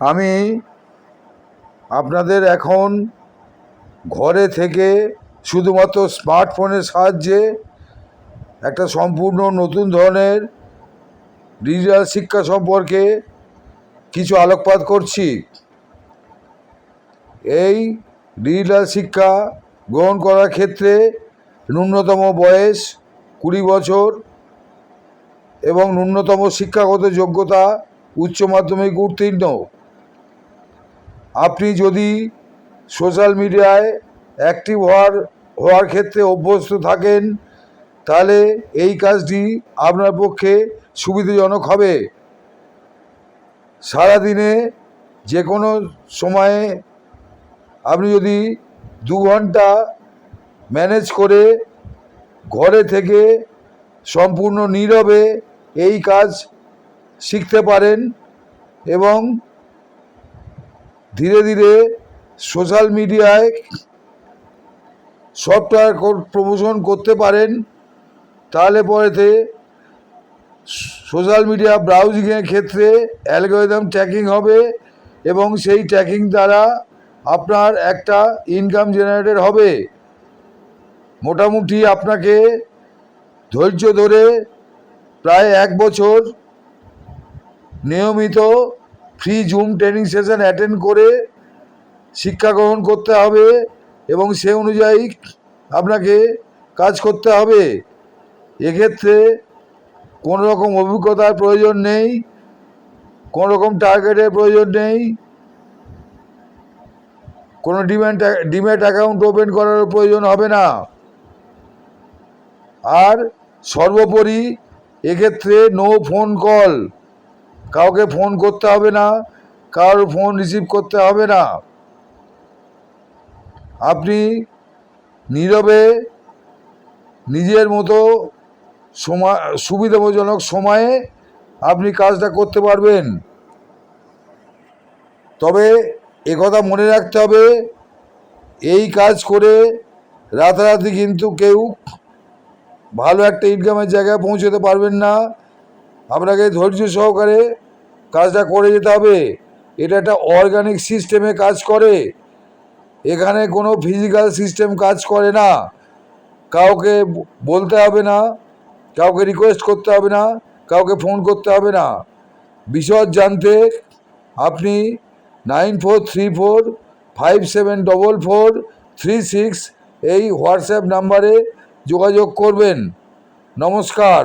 আমি আপনাদের এখন ঘরে থেকে শুধুমাত্র স্মার্টফোনের সাহায্যে একটা সম্পূর্ণ নতুন ধরনের ডিজিটাল শিক্ষা সম্পর্কে কিছু আলোকপাত করছি। এই ডিজিটাল শিক্ষা গ্রহণ করার ক্ষেত্রে ন্যূনতম বয়স 20 বছর এবং ন্যূনতম শিক্ষাগত যোগ্যতা উচ্চ মাধ্যমিক উত্তীর্ণ। আপনি যদি সোশ্যাল মিডিয়ায় অ্যাক্টিভ হওয়ার ক্ষেত্রে অভ্যস্ত থাকেন, তাহলে এই কাজটি আপনার পক্ষে সুবিধাজনক হবে। সারাদিনে যে কোনো সময়ে আপনি যদি 2 ঘন্টা ম্যানেজ করে ঘরে থেকে সম্পূর্ণ নীরবে এই কাজ শিখতে পারেন এবং ধীরে ধীরে সোশ্যাল মিডিয়ায় সফটওয়্যার প্রমোশন করতে পারেন, তাহলে পরেতে সোশ্যাল মিডিয়া ব্রাউজিংয়ের ক্ষেত্রে অ্যালগরিদম ট্র্যাকিং হবে এবং সেই ট্র্যাকিং দ্বারা আপনার একটা ইনকাম জেনারেটেড হবে। মোটামুটি আপনাকে ধৈর্য ধরে প্রায় 1 বছর নিয়মিত free zoom training session attend করে শিক্ষা গ্রহণ করতে হবে এবং সে অনুযায়ী আপনাকে কাজ করতে হবে। এক্ষেত্রে কোনো রকম অভিজ্ঞতার প্রয়োজন নেই, কোনো রকম টার্গেটের প্রয়োজন নেই, কোনো ডিম্যাট অ্যাকাউন্ট ওপেন করার প্রয়োজন হবে না। আর সর্বোপরি এক্ষেত্রে নো ফোন কল, কাউকে ফোন করতে হবে না, কারোর ফোন রিসিভ করতে হবে না। আপনি নীরবে নিজের মতো সুবিধাজনক সময়ে আপনি কাজটা করতে পারবেন। তবে একথা মনে রাখতে হবে, এই কাজ করে রাতারাতি কিন্তু কেউ ভালো একটা ইনকামের জায়গায় পৌঁছতে পারবেন না। আপনাকে ধৈর্য সহকারে কাজটা করে যেতে হবে। এটা একটা অর্গানিক সিস্টেমে কাজ করে, এখানে কোনো ফিজিক্যাল সিস্টেম কাজ করে না। কাউকে বলতে হবে না, কাউকে রিকোয়েস্ট করতে হবে না, কাউকে ফোন করতে হবে না। বিশদ জানতে আপনি 9434574436 এই হোয়াটসঅ্যাপ নাম্বারে যোগাযোগ করবেন। নমস্কার।